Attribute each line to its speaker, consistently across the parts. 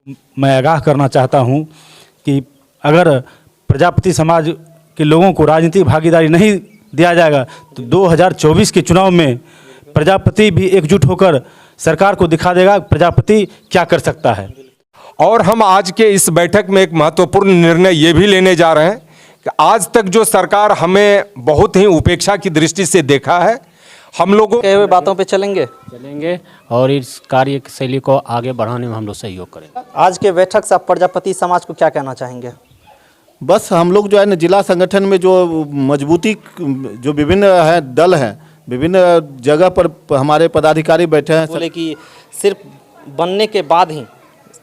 Speaker 1: मैं आगाह करना चाहता हूं कि अगर प्रजापति समाज के लोगों को राजनीतिक भागीदारी नहीं दिया जाएगा तो 2024 के चुनाव में प्रजापति भी एकजुट होकर सरकार को दिखा देगा प्रजापति क्या कर सकता है।
Speaker 2: और हम आज के इस बैठक में एक महत्वपूर्ण निर्णय ये भी लेने जा रहे हैं कि आज तक जो सरकार हमें बहुत ही उपेक्षा की दृष्टि से देखा है, हम लोगों
Speaker 3: कहे हुए बातों पे चलेंगे
Speaker 4: और इस कार्य शैली को आगे बढ़ाने में हम लोग सहयोग करेंगे।
Speaker 3: आज के बैठक से आप प्रजापति समाज को क्या कहना चाहेंगे?
Speaker 5: बस हम लोग जो है ना जिला संगठन में जो मजबूती जो विभिन्न है दल हैं, विभिन्न जगह पर हमारे पदाधिकारी बैठे हैं।
Speaker 3: बोले कि सिर्फ बनने के बाद ही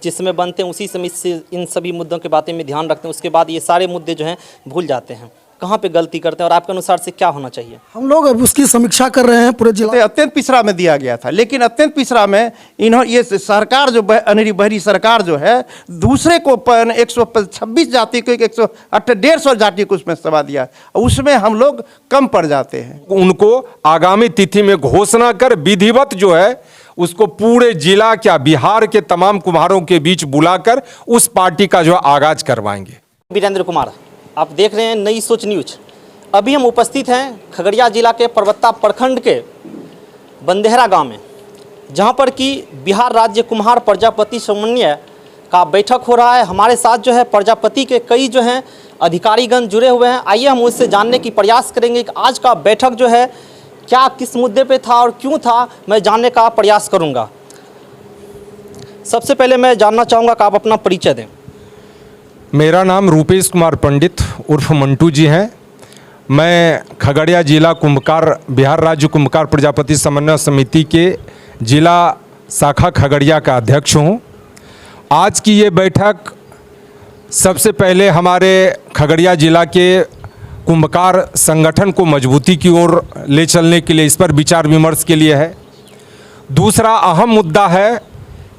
Speaker 3: जिसमें बनते हैं उसी समय इन सभी मुद्दों के बातें में ध्यान रखते हैं, उसके बाद ये सारे मुद्दे जो हैं भूल जाते हैं। कहाँ पे गलती करते हैं और आपके अनुसार से क्या होना चाहिए?
Speaker 6: हम लोग अब उसकी समीक्षा कर रहे हैं पूरे जिला।
Speaker 7: अत्यंत पिछड़ा में दिया गया था, लेकिन अत्यंत पिछड़ा में ये सरकार जो अनिरी बहरी सरकार जो है दूसरे को 126 जाति को 150 जाति को उसमें सभा दिया, उसमें हम लोग कम पड़ जाते हैं।
Speaker 2: उनको आगामी तिथि में घोषणा कर विधिवत जो है उसको पूरे जिला क्या बिहार के तमाम कुम्हारों के बीच बुलाकर उस पार्टी का जो आगाज करवाएंगे।
Speaker 3: वीरेंद्र कुमार, आप देख रहे हैं नई सोच न्यूज। अभी हम उपस्थित हैं खगड़िया जिला के परबत्ता प्रखंड के बंदेहरा गांव में, जहां पर कि बिहार राज्य कुम्हार प्रजापति समन्वय का बैठक हो रहा है। हमारे साथ जो है प्रजापति के कई जो हैं अधिकारीगण जुड़े हुए हैं। आइए हम उससे जानने की प्रयास करेंगे कि आज का बैठक जो है क्या किस मुद्दे पे था और क्यों था, मैं जानने का प्रयास करूँगा। सबसे पहले मैं जानना चाहूँगा कि आप अपना परिचय दें।
Speaker 2: मेरा नाम रूपेश कुमार पंडित उर्फ मंटू जी हैं। मैं खगड़िया जिला कुंभकार बिहार राज्य कुंभकार प्रजापति समन्वय समिति के जिला शाखा खगड़िया का अध्यक्ष हूँ। आज की ये बैठक सबसे पहले हमारे खगड़िया जिला के कुंभकार संगठन को मजबूती की ओर ले चलने के लिए, इस पर विचार विमर्श के लिए है। दूसरा अहम मुद्दा है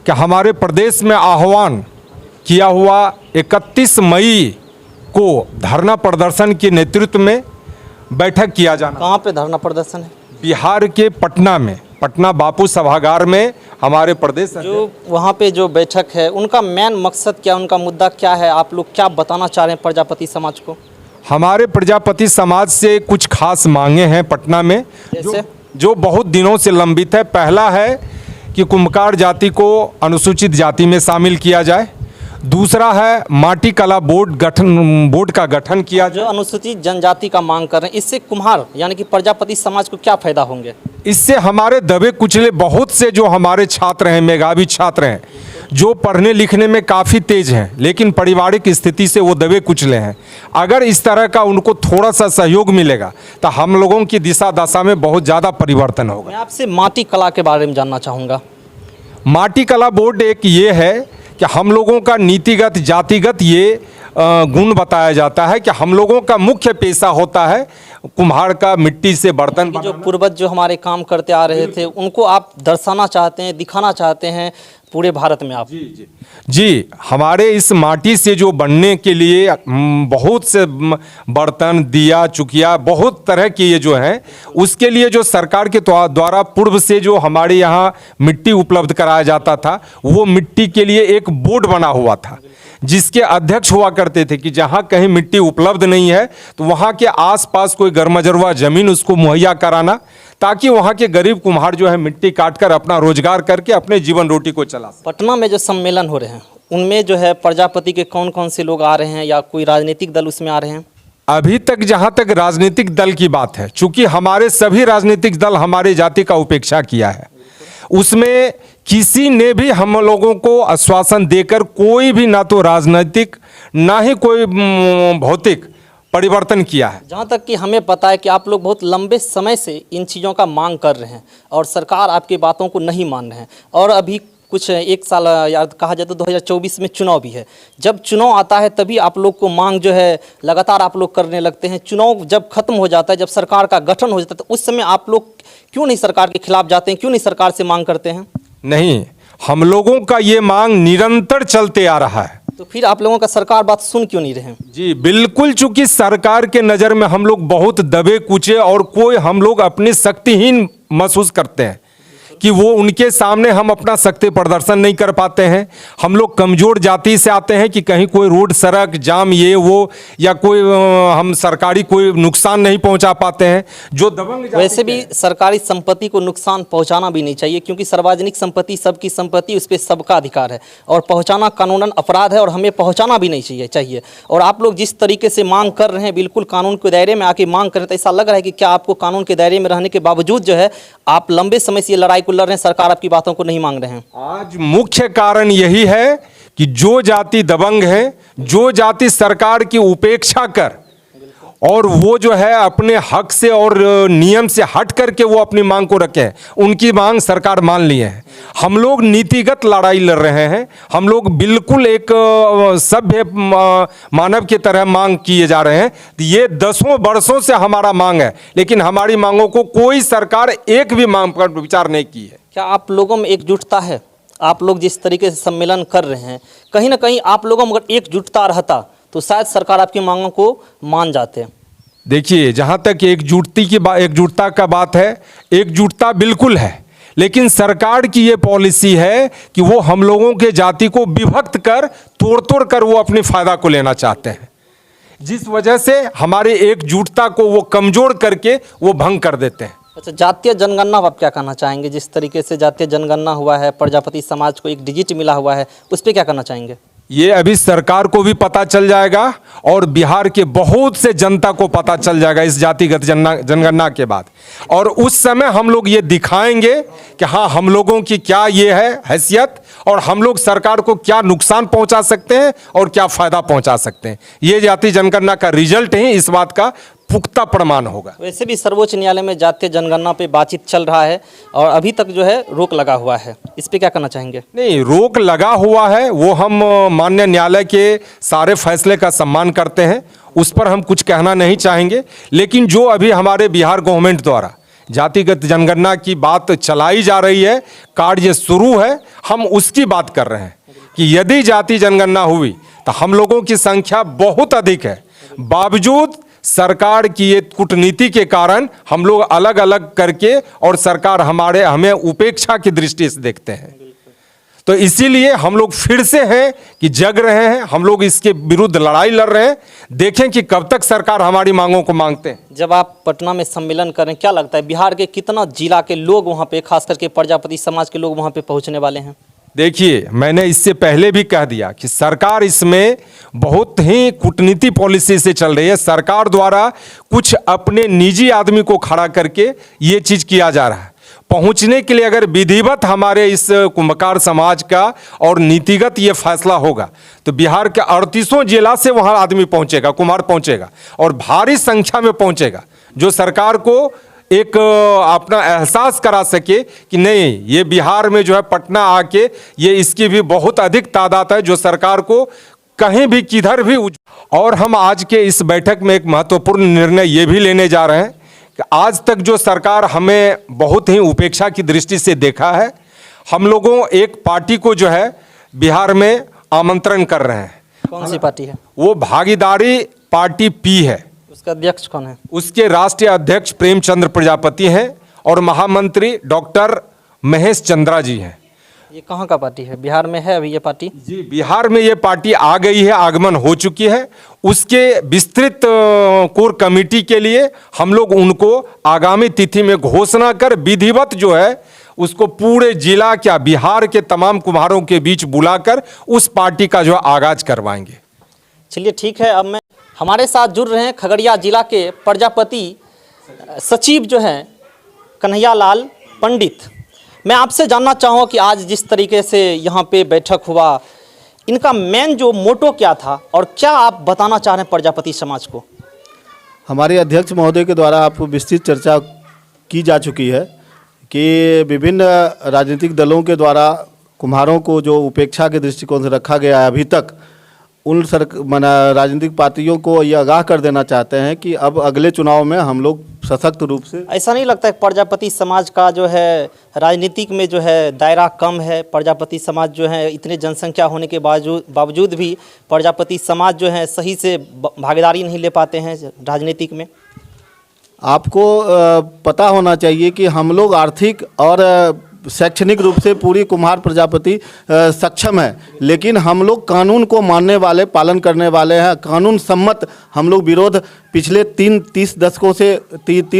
Speaker 2: कि हमारे प्रदेश में आह्वान किया हुआ 31 मई को धरना प्रदर्शन के नेतृत्व में बैठक किया जाना।
Speaker 3: कहाँ पे धरना प्रदर्शन है?
Speaker 2: बिहार के पटना में, पटना बापू सभागार में हमारे प्रदेश
Speaker 3: जो वहाँ पे जो बैठक है उनका मेन मकसद क्या, उनका मुद्दा क्या है, आप लोग क्या बताना चाह रहे हैं प्रजापति समाज को?
Speaker 2: हमारे प्रजापति समाज से कुछ खास मांगे हैं पटना में जो बहुत दिनों से लंबित है। पहला है कि कुंभकार जाति को अनुसूचित जाति में शामिल किया जाए। दूसरा है माटी कला बोर्ड का गठन किया जाए।
Speaker 3: जो अनुसूचित जनजाति का मांग कर रहे हैं, इससे कुम्हार यानी कि प्रजापति समाज को क्या फायदा होंगे?
Speaker 2: इससे हमारे दबे कुचले बहुत से जो हमारे छात्र हैं, मेधावी छात्र हैं, जो पढ़ने लिखने में काफ़ी तेज हैं लेकिन पारिवारिक स्थिति से वो दबे कुचले हैं, अगर इस तरह का उनको थोड़ा सा सहयोग मिलेगा तो हम लोगों की दिशा दशा में बहुत ज़्यादा परिवर्तन होगा।
Speaker 3: मैं आपसे माटी कला के बारे में जानना चाहूँगा।
Speaker 2: माटी कला बोर्ड एक ये है कि हम लोगों का नीतिगत जातिगत ये गुण बताया जाता है कि हम लोगों का मुख्य पेशा होता है कुम्हार का मिट्टी से बर्तन बनाना।
Speaker 3: जो पूर्वज जो हमारे काम करते आ रहे थे उनको आप दर्शाना चाहते हैं, दिखाना चाहते हैं पूरे भारत में आप?
Speaker 2: जी, हमारे इस माटी से जो बनने के लिए बहुत से बर्तन, दिया, चुकिया, बहुत तरह के ये जो हैं, उसके लिए जो सरकार के द्वारा पूर्व से जो हमारे यहाँ मिट्टी उपलब्ध कराया जाता था, वो मिट्टी के लिए एक बोर्ड बना हुआ था जिसके अध्यक्ष हुआ करते थे कि जहाँ कहीं मिट्टी उपलब्ध नहीं है तो वहाँ के आसपास कोई गर्मजरवा ज़मीन उसको मुहैया कराना, ताकि वहाँ के गरीब कुम्हार जो है मिट्टी काटकर अपना रोजगार करके अपने जीवन रोटी को चला सके।
Speaker 3: पटना में जो सम्मेलन हो रहे हैं उनमें जो है प्रजापति के कौन कौन से लोग आ रहे हैं या कोई राजनीतिक दल उसमें आ रहे हैं?
Speaker 2: अभी तक जहाँ तक राजनीतिक दल की बात है, चूंकि हमारे सभी राजनीतिक दल हमारे जाति का उपेक्षा किया है, उसमें किसी ने भी हम लोगों को आश्वासन देकर कोई भी ना तो राजनीतिक ना ही कोई भौतिक परिवर्तन किया है।
Speaker 3: जहाँ तक कि हमें पता है कि आप लोग बहुत लंबे समय से इन चीज़ों का मांग कर रहे हैं और सरकार आपकी बातों को नहीं मान रहे हैं, और अभी कुछ एक साल याद कहा जाए तो 2024 में चुनाव भी है। जब चुनाव आता है तभी आप लोग को मांग जो है लगातार आप लोग करने लगते हैं। चुनाव जब खत्म हो जाता है, जब सरकार का गठन हो जाता है, तो उस समय आप लोग क्यों नहीं सरकार के खिलाफ जाते हैं, क्यों नहीं सरकार से मांग करते हैं?
Speaker 2: नहीं, हम लोगों का ये मांग निरंतर चलते आ रहा है।
Speaker 3: तो फिर आप लोगों का सरकार बात सुन क्यों नहीं रहे?
Speaker 2: जी बिल्कुल, चूंकि सरकार के नज़र में हम लोग बहुत दबे कुचे और कोई हम लोग अपनी शक्तिहीन महसूस करते हैं, कि वो उनके सामने हम अपना शक्ति प्रदर्शन नहीं कर पाते हैं। हम लोग कमज़ोर जाति से आते हैं कि कहीं कोई रोड सड़क जाम ये वो या कोई हम सरकारी कोई नुकसान नहीं पहुंचा पाते हैं। जो दबंग जाति
Speaker 3: वैसे भी सरकारी संपत्ति को नुकसान पहुंचाना भी नहीं चाहिए, क्योंकि सार्वजनिक संपत्ति सबकी संपत्ति, उस पर सबका अधिकार है और पहुंचाना कानूनन अपराध है और हमें पहुंचाना भी नहीं चाहिए। और आप लोग जिस तरीके से मांग कर रहे हैं, बिल्कुल कानून के दायरे में आके मांग कर रहे हैं, तो ऐसा लग रहा है कि क्या आपको कानून के दायरे में रहने के बावजूद जो है आप लंबे समय से ये लड़ाई को लड़ रहे हैं, सरकार आपकी बातों को नहीं मांग रहे हैं?
Speaker 2: आज मुख्य कारण यही है कि जो जाति दबंग है, जो जाति सरकार की उपेक्षा कर और वो जो है अपने हक से और नियम से हट करके वो अपनी मांग को रखे हैं, उनकी मांग सरकार मान लिए है। हम लोग नीतिगत लड़ाई लड़ रहे हैं। हम लोग बिल्कुल एक सभ्य मानव की तरह मांग किए जा रहे हैं। ये दसों वर्षों से हमारा मांग है, लेकिन हमारी मांगों को कोई सरकार एक भी मांग पर विचार नहीं की है।
Speaker 3: क्या आप लोगों में एकजुटता है? आप लोग जिस तरीके से सम्मेलन कर रहे हैं, कहीं ना कहीं आप लोगों में अगर एकजुटता रहता तो शायद सरकार आपकी मांगों को मान जाते।
Speaker 2: देखिए, जहाँ तक एकजुटता का बात है, एकजुटता बिल्कुल है, लेकिन सरकार की ये पॉलिसी है कि वो हम लोगों के जाति को विभक्त कर तोड़ कर वो अपने फायदा को लेना चाहते हैं, जिस वजह से हमारे एकजुटता को वो कमजोर करके वो भंग कर देते हैं।
Speaker 3: अच्छा, जातीय जनगणना आप क्या कहना चाहेंगे? जिस तरीके से जातीय जनगणना हुआ है, प्रजापति समाज को एक डिजिट मिला हुआ है, उस पर क्या कहना चाहेंगे?
Speaker 2: ये अभी सरकार को भी पता चल जाएगा और बिहार के बहुत से जनता को पता चल जाएगा इस जातिगत जनगणना के बाद, और उस समय हम लोग ये दिखाएंगे कि हाँ, हम लोगों की क्या ये है हैसियत और हम लोग सरकार को क्या नुकसान पहुंचा सकते हैं और क्या फायदा पहुंचा सकते हैं। ये जाति जनगणना का रिजल्ट ही इस बात का पुख्ता प्रमाण होगा।
Speaker 3: वैसे भी सर्वोच्च न्यायालय में जातीय जनगणना पे बातचीत चल रहा है और अभी तक जो है रोक लगा हुआ है, इस पे क्या करना चाहेंगे?
Speaker 2: नहीं, रोक लगा हुआ है, वो हम माननीय न्यायालय के सारे फैसले का सम्मान करते हैं, उस पर हम कुछ कहना नहीं चाहेंगे। लेकिन जो अभी हमारे बिहार गवर्नमेंट द्वारा जातिगत जनगणना की बात चलाई जा रही है, कार्य शुरू है, हम उसकी बात कर रहे हैं कि यदि जाति जनगणना हुई तो हम लोगों की संख्या बहुत अधिक है, बावजूद सरकार की ये कूटनीति के कारण हम लोग अलग अलग करके और सरकार हमें उपेक्षा की दृष्टि से देखते हैं। तो इसीलिए हम लोग फिर से हैं कि जग रहे हैं, हम लोग इसके विरुद्ध लड़ाई लड़ रहे हैं। देखें कि कब तक सरकार हमारी मांगों को मांगते हैं।
Speaker 3: जब आप पटना में सम्मेलन करें, क्या लगता है बिहार के कितना जिला के लोग वहाँ पे, खास करके प्रजापति समाज के लोग वहाँ पे पहुँचने वाले हैं?
Speaker 2: देखिए, मैंने इससे पहले भी कह दिया कि सरकार इसमें बहुत ही कूटनीति पॉलिसी से चल रही है। सरकार द्वारा कुछ अपने निजी आदमी को खड़ा करके ये चीज़ किया जा रहा है। पहुंचने के लिए अगर विधिवत हमारे इस कुंभकार समाज का और नीतिगत ये फैसला होगा तो बिहार के 38 जिला से वहाँ आदमी पहुंचेगा, कुम्हार पहुंचेगा और भारी संख्या में पहुंचेगा, जो सरकार को एक अपना एहसास करा सके कि नहीं, ये बिहार में जो है पटना आके ये इसकी भी बहुत अधिक तादाद है जो सरकार को कहीं भी किधर भी। और हम आज के इस बैठक में एक महत्वपूर्ण निर्णय ये भी लेने जा रहे हैं कि आज तक जो सरकार हमें बहुत ही उपेक्षा की दृष्टि से देखा है, हम लोगों एक पार्टी को जो है बिहार में आमंत्रण कर रहे हैं।
Speaker 3: कौन सी पार्टी है?
Speaker 2: वो भागीदारी पार्टी पी है।
Speaker 3: उसका अध्यक्ष कौन है?
Speaker 2: उसके राष्ट्रीय अध्यक्ष प्रेमचंद्र प्रजापति हैं और महामंत्री डॉक्टर महेश चंद्रा जी हैं।
Speaker 3: ये कहाँ का पार्टी है? बिहार में है अभी ये पार्टी?
Speaker 2: जी, बिहार में ये पार्टी आ गई है, आगमन हो चुकी है। उसके विस्तृत कोर कमेटी के लिए हम लोग उनको आगामी तिथि में घोषणा कर विधिवत जो है उसको पूरे जिला क्या बिहार के तमाम कुम्हारों के बीच बुलाकर उस पार्टी का जो आगाज करवाएंगे।
Speaker 3: चलिए ठीक है। अब मैं हमारे साथ जुड़ रहे हैं खगड़िया जिला के प्रजापति सचिव जो हैं कन्हैयालाल पंडित। मैं आपसे जानना चाहूँगा कि आज जिस तरीके से यहाँ पे बैठक हुआ, इनका मेन जो मोटो क्या था और क्या आप बताना चाह रहे हैं प्रजापति समाज को?
Speaker 5: हमारे अध्यक्ष महोदय के द्वारा आप विस्तृत चर्चा की जा चुकी है कि विभिन्न राजनीतिक दलों के द्वारा कुम्हारों को जो उपेक्षा के दृष्टिकोण से रखा गया है अभी तक, उन राजनीतिक पार्टियों को ये आगाह कर देना चाहते हैं कि अब अगले चुनाव में हम लोग सशक्त रूप से।
Speaker 3: ऐसा नहीं लगता है प्रजापति समाज का जो है राजनीतिक में जो है दायरा कम है? प्रजापति समाज जो है इतने जनसंख्या होने के बावजूद भी प्रजापति समाज जो है सही से भागीदारी नहीं ले पाते हैं राजनीतिक में।
Speaker 5: आपको पता होना चाहिए कि हम लोग आर्थिक और शैक्षणिक रूप से पूरी कुम्हार प्रजापति सक्षम है, लेकिन हम लोग कानून को मानने वाले, पालन करने वाले हैं। कानून सम्मत हम लोग विरोध पिछले 3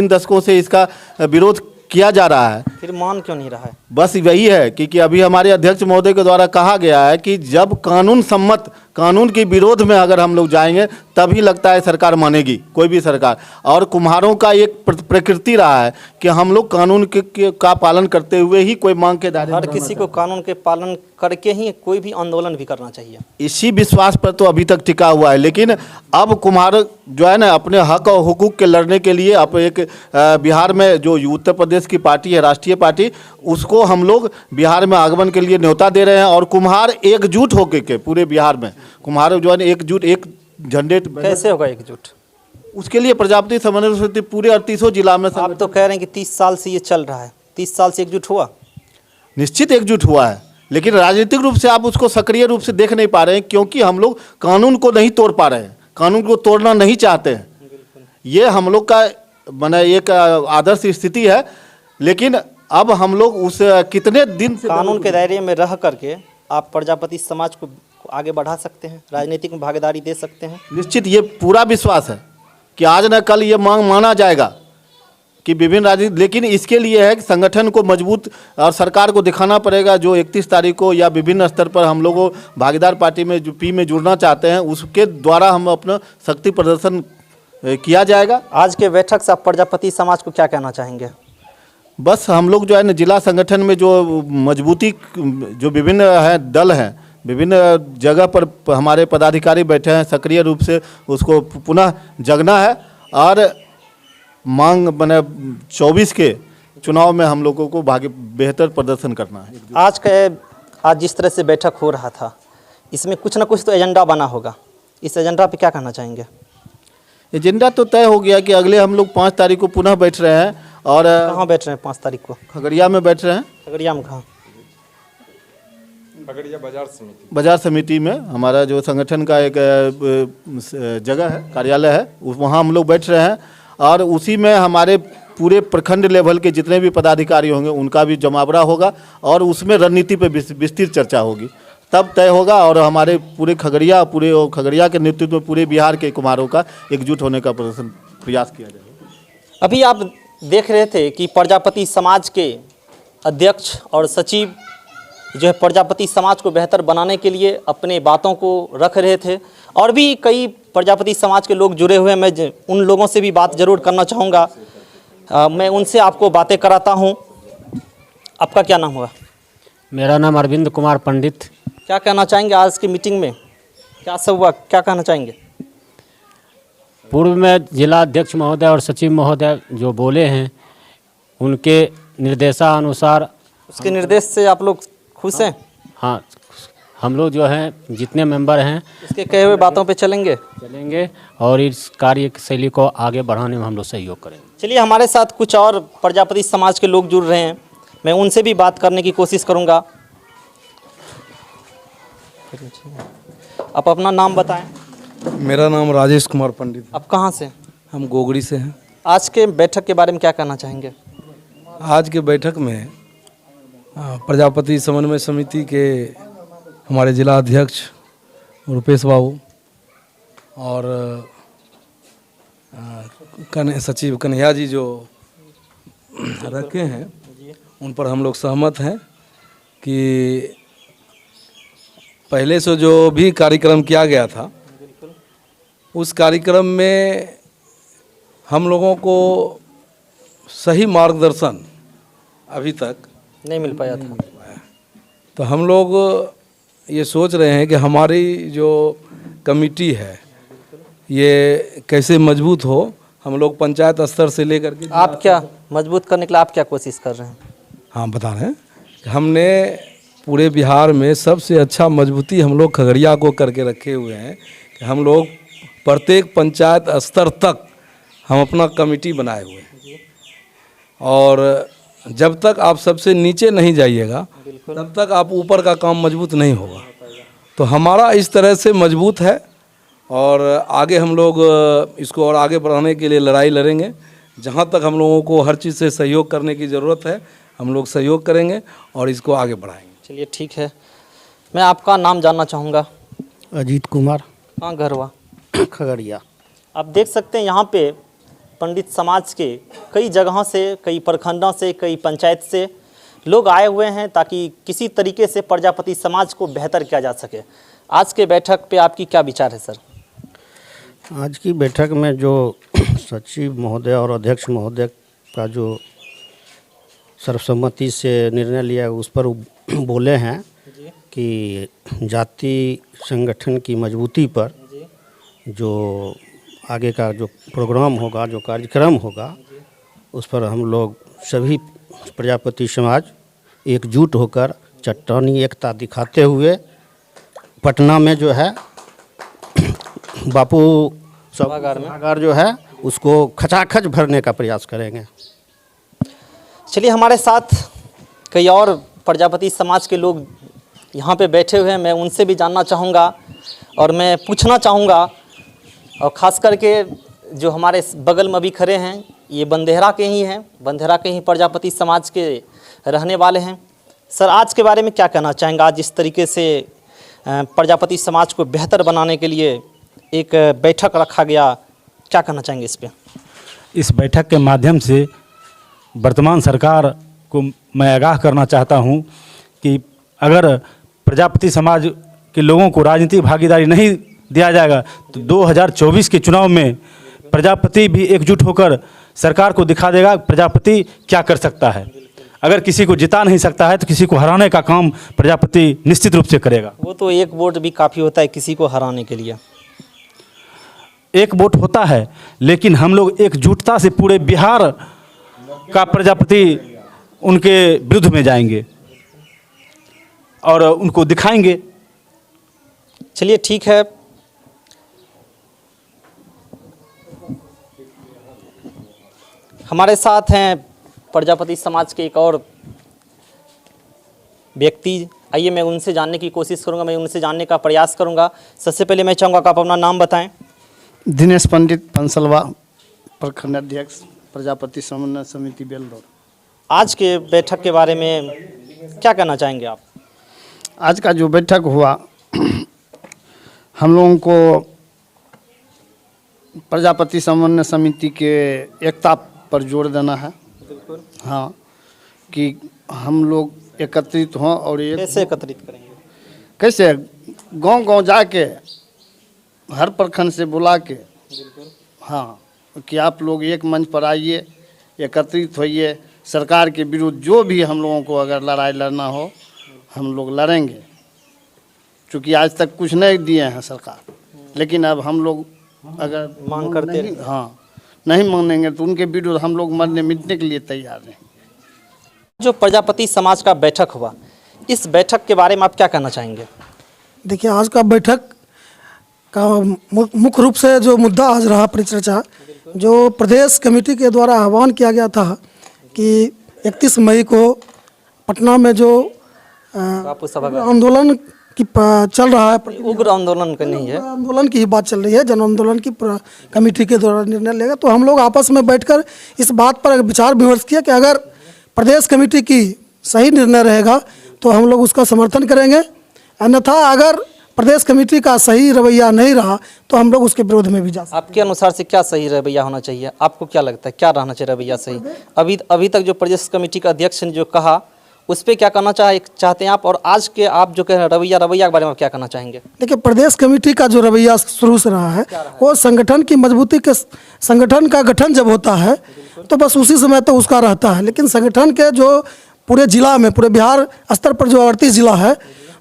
Speaker 5: दशकों से इसका विरोध किया जा रहा है।
Speaker 3: फिर मान क्यों नहीं रहा है?
Speaker 5: बस वही है कि अभी हमारे अध्यक्ष महोदय के द्वारा कहा गया है कि जब कानून सम्मत, कानून के विरोध में अगर हम लोग जाएंगे तभी लगता है सरकार मानेगी, कोई भी सरकार। और कुम्हारों का एक प्रकृति रहा है कि हम लोग कानून का पालन करते हुए ही कोई मांग के दायरे में
Speaker 3: हर किसी को कानून के पालन करके ही कोई भी आंदोलन भी करना चाहिए।
Speaker 5: इसी विश्वास पर तो अभी तक टिका हुआ है। लेकिन अब कुम्हार जो है ना, अपने हक और हुकूक के लड़ने के लिए अब एक बिहार में जो उत्तर प्रदेश की पार्टी है, राष्ट्रीय पार्टी, उसको हम लोग बिहार में आगमन के लिए न्योता दे रहे हैं। और कुम्हार एकजुट होकर के पूरे बिहार में कुम्हार जो है एकजुट, एक झंडे।
Speaker 3: कैसे होगा एकजुट?
Speaker 5: उसके लिए प्रजापति समन्वय समिति पूरे 38 जिला में।
Speaker 3: आप तो कह रहे हैं कि 30 साल से ये चल रहा है, 30 साल से एकजुट हुआ?
Speaker 5: निश्चित एकजुट हुआ है, लेकिन राजनीतिक रूप से आप उसको सक्रिय रूप से देख नहीं पा रहे हैं, क्योंकि हम लोग कानून को नहीं तोड़ पा रहे हैं, कानून को तोड़ना नहीं चाहते हैं। ये हम लोग का माने एक आदर्श स्थिति है। लेकिन अब हम लोग उस कितने दिन से
Speaker 3: कानून के दायरे में रह करके आप प्रजापति समाज को आगे बढ़ा सकते हैं, राजनीतिक में भागीदारी दे सकते हैं?
Speaker 5: निश्चित ये पूरा विश्वास है कि आज न कल ये मांग माना जाएगा कि विभिन्न राजनीति। लेकिन इसके लिए है कि संगठन को मजबूत और सरकार को दिखाना पड़ेगा। जो 31 तारीख को या विभिन्न स्तर पर हम लोगों भागीदार पार्टी में जो पी में जुड़ना चाहते हैं, उसके द्वारा हम अपना शक्ति प्रदर्शन किया जाएगा।
Speaker 3: आज के बैठक से आप प्रजापति समाज को क्या कहना चाहेंगे?
Speaker 5: बस हम लोग जो है ना, जिला संगठन में जो मजबूती, जो विभिन्न हैं दल हैं, विभिन्न जगह पर हमारे पदाधिकारी बैठे हैं, सक्रिय रूप से उसको पुनः जगना है। और मांग बने 24 के चुनाव में हम लोगों को बेहतर प्रदर्शन करना है।
Speaker 3: आज जिस तरह से बैठक हो रहा था, इसमें कुछ ना कुछ तो एजेंडा बना होगा। इस एजेंडा पे क्या कहना चाहेंगे?
Speaker 5: एजेंडा तो तय हो गया कि अगले हम लोग 5 तारीख को पुनः बैठ रहे हैं। और
Speaker 3: कहाँ बैठ रहे हैं 5 तारीख को?
Speaker 5: खगड़िया में बैठ रहे हैं।
Speaker 3: खगड़िया में कहाँ?
Speaker 2: खगड़िया
Speaker 5: बाजार समिति में हमारा जो संगठन का एक जगह है, कार्यालय है, वहाँ हम लोग बैठ रहे हैं। और उसी में हमारे पूरे प्रखंड लेवल के जितने भी पदाधिकारी होंगे उनका भी जमावड़ा होगा और उसमें रणनीति पर विस्तृत चर्चा होगी, तब तय होगा। और हमारे पूरे खगड़िया के नेतृत्व में पूरे बिहार के कुम्हारों का एकजुट होने का प्रयास किया जाएगा।
Speaker 3: अभी आप देख रहे थे कि प्रजापति समाज के अध्यक्ष और सचिव जो है प्रजापति समाज को बेहतर बनाने के लिए अपने बातों को रख रहे थे। और भी कई प्रजापति समाज के लोग जुड़े हुए हैं। मैं उन लोगों से भी बात जरूर करना चाहूँगा। मैं उनसे आपको बातें कराता हूँ। आपका क्या नाम हुआ?
Speaker 4: मेरा नाम अरविंद कुमार पंडित।
Speaker 3: क्या कहना चाहेंगे आज की मीटिंग में? क्या सब हुआ, क्या कहना चाहेंगे?
Speaker 4: पूर्व में जिला अध्यक्ष महोदय और सचिव महोदय जो बोले हैं, उनके निर्देशानुसार,
Speaker 3: उसके निर्देश से आप लोग खुश हैं?
Speaker 4: हाँ, हम लोग जो हैं जितने मेंबर हैं
Speaker 3: उसके कहे हुए बातों पे चलेंगे
Speaker 4: और इस कार्य शैली को आगे बढ़ाने में हम लोग सहयोग करेंगे।
Speaker 3: चलिए, हमारे साथ कुछ और प्रजापति समाज के लोग जुड़ रहे हैं, मैं उनसे भी बात करने की कोशिश करूंगा। आप अपना नाम बताएं।
Speaker 8: मेरा नाम राजेश कुमार पंडित।
Speaker 3: आप कहाँ से?
Speaker 8: हम गोगड़ी से हैं।
Speaker 3: आज के बैठक के बारे में क्या कहना चाहेंगे?
Speaker 8: आज के बैठक में प्रजापति समन्वय समिति के हमारे जिला अध्यक्ष रुपेश बाबू और सचिव कन्हैया जी जो रखे हैं, उन पर हम लोग सहमत हैं कि पहले से जो भी कार्यक्रम किया गया था, उस कार्यक्रम में हम लोगों को सही मार्गदर्शन अभी तक
Speaker 3: नहीं मिल पाया था।
Speaker 8: तो हम लोग ये सोच रहे हैं कि हमारी जो कमेटी है ये कैसे मजबूत हो। हम लोग पंचायत स्तर से लेकर के,
Speaker 3: आप क्या मजबूत करने के लिए आप क्या कोशिश कर रहे हैं?
Speaker 8: हाँ, बता रहे हैं कि हमने पूरे बिहार में सबसे अच्छा मजबूती हम लोग खगड़िया को करके रखे हुए हैं कि हम लोग प्रत्येक पंचायत स्तर तक हम अपना कमेटी बनाए हुए हैं। और जब तक आप सबसे नीचे नहीं जाइएगा तब तक आप ऊपर का काम मजबूत नहीं होगा। तो हमारा इस तरह से मजबूत है और आगे हम लोग इसको और आगे बढ़ाने के लिए लड़ाई लड़ेंगे। जहाँ तक हम लोगों को हर चीज़ से सहयोग करने की ज़रूरत है, हम लोग सहयोग करेंगे और इसको आगे बढ़ाएंगे।
Speaker 3: चलिए ठीक है, मैं आपका नाम जानना चाहूँगा।
Speaker 5: अजीत कुमार,
Speaker 3: कहाँ घर हुआ?
Speaker 5: खगड़िया।
Speaker 3: आप देख सकते हैं यहाँ पे पंडित समाज के कई जगहों से, कई प्रखंडों से, कई पंचायत से लोग आए हुए हैं ताकि किसी तरीके से प्रजापति समाज को बेहतर किया जा सके। आज के बैठक पे आपकी क्या विचार है सर?
Speaker 5: आज की बैठक में जो सचिव महोदय और अध्यक्ष महोदय का जो सर्वसम्मति से निर्णय लिया उस पर बोले हैं कि जाति संगठन की मजबूती पर जो आगे का जो प्रोग्राम होगा, जो कार्यक्रम होगा, उस पर हम लोग सभी प्रजापति समाज एकजुट होकर चट्टानी एकता दिखाते हुए पटना में जो है बापू सभागार जो है उसको खचाखच भरने का प्रयास करेंगे।
Speaker 3: चलिए, हमारे साथ कई और प्रजापति समाज के लोग यहाँ पे बैठे हुए हैं, मैं उनसे भी जानना चाहूँगा और मैं पूछना चाहूँगा, और ख़ास करके जो हमारे बगल में भी खड़े हैं ये बंदेहरा के ही हैं, बंदेहरा के ही प्रजापति समाज के रहने वाले हैं। सर, आज के बारे में क्या कहना चाहेंगे? आज जिस तरीके से प्रजापति समाज को बेहतर बनाने के लिए एक बैठक रखा गया, क्या कहना चाहेंगे इस पर?
Speaker 1: इस बैठक के माध्यम से वर्तमान सरकार को मैं आगाह करना चाहता हूं कि अगर प्रजापति समाज के लोगों को राजनीतिक भागीदारी नहीं दिया जाएगा तो 2024 के चुनाव में प्रजापति भी एकजुट होकर सरकार को दिखा देगा प्रजापति क्या कर सकता है। अगर किसी को जिता नहीं सकता है तो किसी को हराने का काम प्रजापति निश्चित रूप से करेगा।
Speaker 3: वो तो एक वोट भी काफ़ी होता है किसी को हराने के लिए।
Speaker 1: एक वोट होता है, लेकिन हम लोग एकजुटता से पूरे बिहार का प्रजापति उनके विरुद्ध में जाएंगे और उनको दिखाएंगे।
Speaker 3: चलिए ठीक है, हमारे साथ हैं प्रजापति समाज के एक और व्यक्ति। आइए मैं उनसे जानने की कोशिश करूंगा, मैं उनसे जानने का प्रयास करूंगा। सबसे पहले मैं चाहूँगा कि आप अपना नाम बताएं।
Speaker 5: दिनेश पंडित पंसलवा, प्रखंड अध्यक्ष प्रजापति समन्वय समिति बेलदौर।
Speaker 3: आज के बैठक के बारे में क्या कहना चाहेंगे आप?
Speaker 5: आज का जो बैठक हुआ, हम लोगों को प्रजापति समन्वय समिति के एकता पर जोर देना है। हाँ, कि हम लोग एकत्रित हों और एक
Speaker 3: कैसे एकत्रित करेंगे?
Speaker 5: कैसे गांव-गांव जाके हर प्रखंड से बुला के, हाँ, कि आप लोग एक मंच पर आइए, एकत्रित होइए, सरकार के विरुद्ध जो भी हम लोगों को अगर लड़ाई लड़ना हो हम लोग लड़ेंगे। क्योंकि आज तक कुछ नहीं दिए हैं सरकार, लेकिन अब हम लोग अगर
Speaker 3: मांग करते
Speaker 5: नहीं, हाँ, नहीं मानेंगे तो उनके विरुद्ध हम लोग मरने मिटने के लिए तैयार हैं।
Speaker 3: जो प्रजापति समाज का बैठक हुआ, इस बैठक के बारे में आप क्या कहना चाहेंगे?
Speaker 6: देखिए, आज का बैठक का मुख्य रूप से जो मुद्दा आज रहा परिचर्चा, जो प्रदेश कमेटी के द्वारा आह्वान किया गया था कि 31 मई को पटना में जो
Speaker 3: बापू सभागार
Speaker 6: आंदोलन की चल रहा है,
Speaker 3: उग्र आंदोलन का नहीं है,
Speaker 6: आंदोलन की ही बात चल रही है, जन आंदोलन की कमेटी के द्वारा निर्णय लेगा। तो हम लोग आपस में बैठकर इस बात पर विचार विमर्श किया कि अगर प्रदेश कमेटी की सही निर्णय रहेगा तो हम लोग उसका समर्थन करेंगे, अन्यथा अगर प्रदेश कमेटी का सही रवैया नहीं रहा तो हम लोग उसके विरोध में भी जा सकते हैं।
Speaker 3: आपके अनुसार से क्या सही रवैया होना चाहिए? आपको क्या लगता है, क्या रहना चाहिए रवैया सही? अभी तक जो प्रदेश कमेटी का अध्यक्ष ने जो कहा उस पर क्या कहना चाहते हैं आप, और आज के आप जो कह रहे हैं रवैया के बारे में क्या कहना चाहेंगे?
Speaker 6: देखिए, प्रदेश कमेटी का जो रवैया शुरू से रहा है वो संगठन की मजबूती के, संगठन का गठन जब होता है तो बस उसी समय तो उसका रहता है, लेकिन संगठन के जो पूरे जिला में, पूरे बिहार स्तर पर जो 38 जिला है,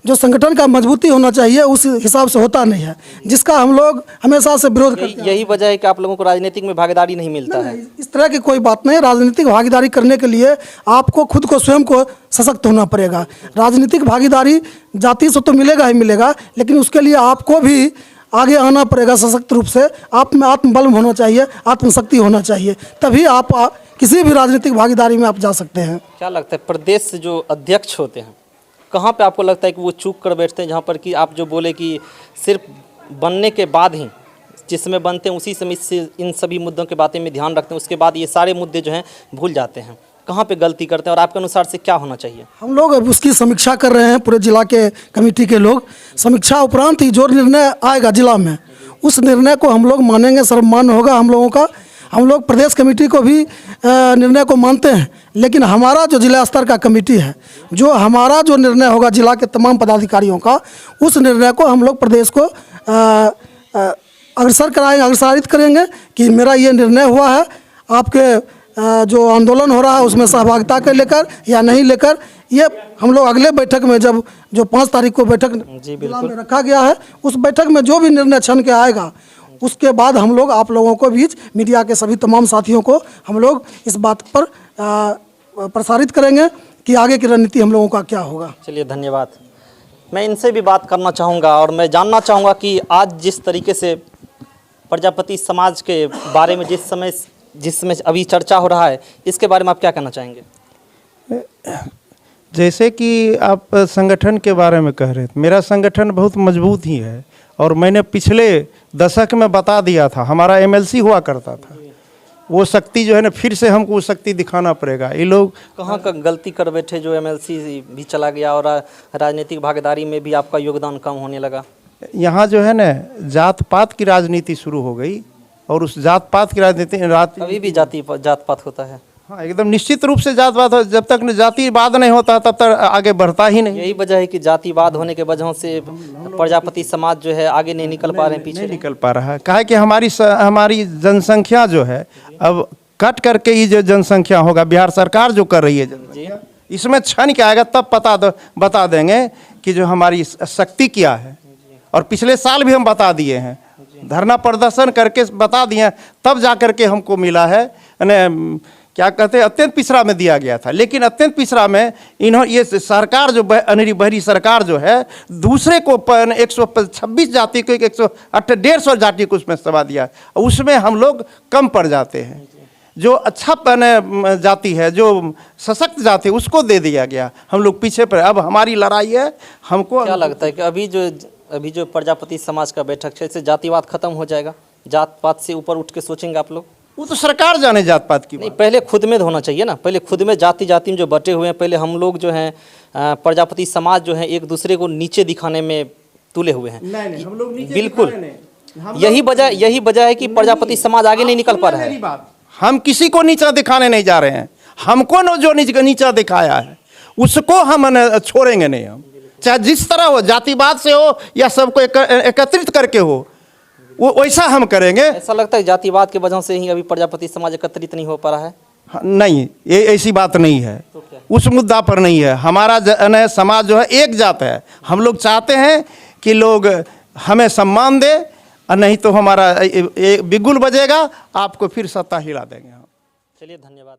Speaker 6: जो संगठन का मजबूती होना चाहिए उस हिसाब से होता नहीं है, जिसका हम लोग हमेशा से विरोध करते हैं।
Speaker 3: यही वजह है कि आप लोगों को राजनीतिक में भागीदारी नहीं मिलता है।
Speaker 6: इस तरह की कोई बात नहीं। राजनीतिक भागीदारी करने के लिए आपको खुद को स्वयं को सशक्त होना पड़ेगा। राजनीतिक भागीदारी जाति से तो मिलेगा ही मिलेगा, लेकिन उसके लिए आपको भी आगे आना पड़ेगा सशक्त रूप से। आप में आत्मबल होना चाहिए, आत्मशक्ति होना चाहिए, तभी आप किसी भी राजनीतिक भागीदारी में आप जा सकते हैं।
Speaker 3: क्या लगता है प्रदेश से जो अध्यक्ष होते हैं, कहाँ पे आपको लगता है कि वो चूक कर बैठते हैं, जहाँ पर कि आप जो बोले कि सिर्फ बनने के बाद ही, जिसमें बनते हैं उसी समय से इन सभी मुद्दों के बातें में ध्यान रखते हैं, उसके बाद ये सारे मुद्दे जो हैं भूल जाते हैं? कहाँ पे गलती करते हैं और आपके अनुसार से क्या होना चाहिए?
Speaker 6: हम लोग अब उसकी समीक्षा कर रहे हैं, पूरे जिला के कमेटी के लोग। समीक्षा उपरांत ही जो निर्णय आएगा जिला में, उस निर्णय को हम लोग मानेंगे, सर्वमान्य होगा हम लोगों का। हम लोग प्रदेश कमेटी को भी निर्णय को मानते हैं, लेकिन हमारा जो जिला स्तर का कमेटी है, जो हमारा जो निर्णय होगा जिला के तमाम पदाधिकारियों का, उस निर्णय को हम लोग प्रदेश को अग्रसारित करेंगे कि मेरा ये निर्णय हुआ है, आपके जो आंदोलन हो रहा है उसमें सहभागिता के लेकर या नहीं लेकर, ये हम लोग अगले बैठक में, जब जो 5 तारीख को बैठक जिला में रखा गया है, उस बैठक में जो भी निर्णय छन के आएगा, उसके बाद हम लोग आप लोगों को बीच, मीडिया के सभी तमाम साथियों को हम लोग इस बात पर प्रसारित करेंगे कि आगे की रणनीति हम लोगों का क्या होगा।
Speaker 3: चलिए, धन्यवाद। मैं इनसे भी बात करना चाहूँगा और मैं जानना चाहूँगा कि आज जिस तरीके से प्रजापति समाज के बारे में जिसमें अभी चर्चा हो रहा है, इसके बारे में आप क्या कहना चाहेंगे?
Speaker 7: जैसे कि आप संगठन के बारे में कह रहे थे, मेरा संगठन बहुत मजबूत ही है और मैंने पिछले दशक में बता दिया था, हमारा एमएलसी हुआ करता था। वो शक्ति जो है ना, फिर से हमको वो शक्ति दिखाना पड़ेगा। ये लोग
Speaker 3: कहाँ का गलती कर बैठे जो एमएलसी भी चला गया और राजनीतिक भागीदारी में भी आपका योगदान कम होने लगा?
Speaker 7: यहाँ जो है ना, जात पात की राजनीति शुरू हो गई और उस जात पात की राजनीति
Speaker 3: अभी भी जात पात होता है।
Speaker 7: हाँ, एकदम निश्चित रूप से जातवाद। जब तक जातिवाद नहीं होता तब तक आगे बढ़ता ही नहीं।
Speaker 3: यही वजह है कि जातिवाद होने के वजह से प्रजापति समाज जो है आगे नहीं निकल पा रहे हैं, पीछे
Speaker 7: नहीं निकल पा रहा है। कहा है कि हमारी जनसंख्या जो है, अब कट करके ये जो जनसंख्या होगा, बिहार सरकार जो कर रही है जनसंख्या, इसमें छन के आएगा तब बता देंगे कि जो हमारी शक्ति क्या है। और पिछले साल भी हम बता दिए हैं, धरना प्रदर्शन करके बता दिए, तब जा करके हमको मिला है। क्या कहते हैं, अत्यंत पिछड़ा में दिया गया था। लेकिन अत्यंत पिछड़ा में ये सरकार जो अनिरी बहरी सरकार जो है, दूसरे को 126 जाति को 150 जाति को उसमें समा दिया, उसमें हम लोग कम पड़ जाते हैं। जो अच्छा जाति है, जो सशक्त जाति है, उसको दे दिया गया, हम लोग पीछे पर। अब हमारी लड़ाई है। हमको
Speaker 3: क्या लगता है कि अभी जो प्रजापति समाज का बैठक है, इससे जातिवाद खत्म हो जाएगा? जात पात से ऊपर उठ के सोचेंगे आप लोग?
Speaker 7: वो तो सरकार जाने जात पात की
Speaker 3: नहीं, पहले खुद में होना चाहिए ना। पहले खुद में जाति में जो बटे हुए हैं, पहले हम लोग जो हैं प्रजापति समाज जो है एक दूसरे को नीचे दिखाने में तुले हुए हैं।
Speaker 7: नहीं, हम लोग नीचे
Speaker 3: बिल्कुल यही वजह है कि प्रजापति समाज आगे नहीं निकल पा रहा है।
Speaker 7: हम किसी को नीचा दिखाने नहीं जा रहे हैं। हमको जो नीचा दिखाया है उसको हम छोड़ेंगे नहीं। हम चाहे जिस तरह हो, जातिवाद से हो या सबको एकत्रित करके हो, वो वैसा हम करेंगे।
Speaker 3: ऐसा लगता है जातिवाद के वजह से ही अभी प्रजापति समाज एकत्रित नहीं हो पा रहा है?
Speaker 7: नहीं, ये ऐसी बात नहीं है।
Speaker 3: तो क्या? उस
Speaker 7: मुद्दा पर नहीं है। हमारा समाज जो है एक जात है। हम लोग चाहते हैं कि लोग हमें सम्मान दे, और नहीं तो हमारा बिगुल बजेगा, आपको फिर सत्ता हिला देंगे।
Speaker 3: चलिए, धन्यवाद।